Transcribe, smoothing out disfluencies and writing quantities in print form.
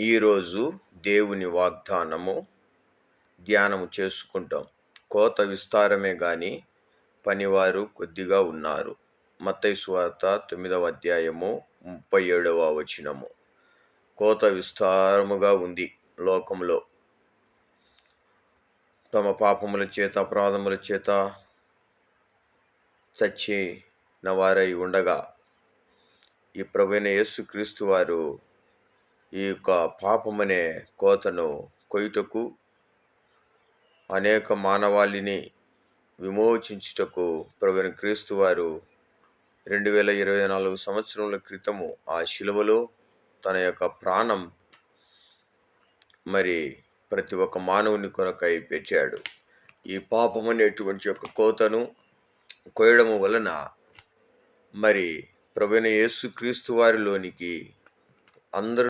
ఈరోజు దేవుని వాగ్దానము ధ్యానము చేసుకుంటాం. కోత విస్తారమే గాని పనివారు కొద్దిగా ఉన్నారు. మత్తయి సువార్త 9వ అధ్యాయము 37వ వచనము. కోత విస్తారముగా ఉంది లోకంలో. తమ పాపముల చేత అపరాధముల చేత చచ్చిన వారై ఉండగా ఈ ప్రభువైన యేసుక్రీస్తు వారు ఈ యొక్క పాపమనే కోతను కొయ్యుటకు, అనేక మానవాళిని విమోచించుటకు ప్రభువైన క్రీస్తు వారు 2024 సంవత్సరముల క్రితము ఆ శిలువలో తన యొక్క ప్రాణం ప్రతి ఒక్క మానవుని కొరకై పెట్టాడు. ఈ పాపం అనేటువంటి యొక్క కోతను కొయ్యడము వలన ప్రభువైన యేసుక్రీస్తు వారిలోనికి అందరూ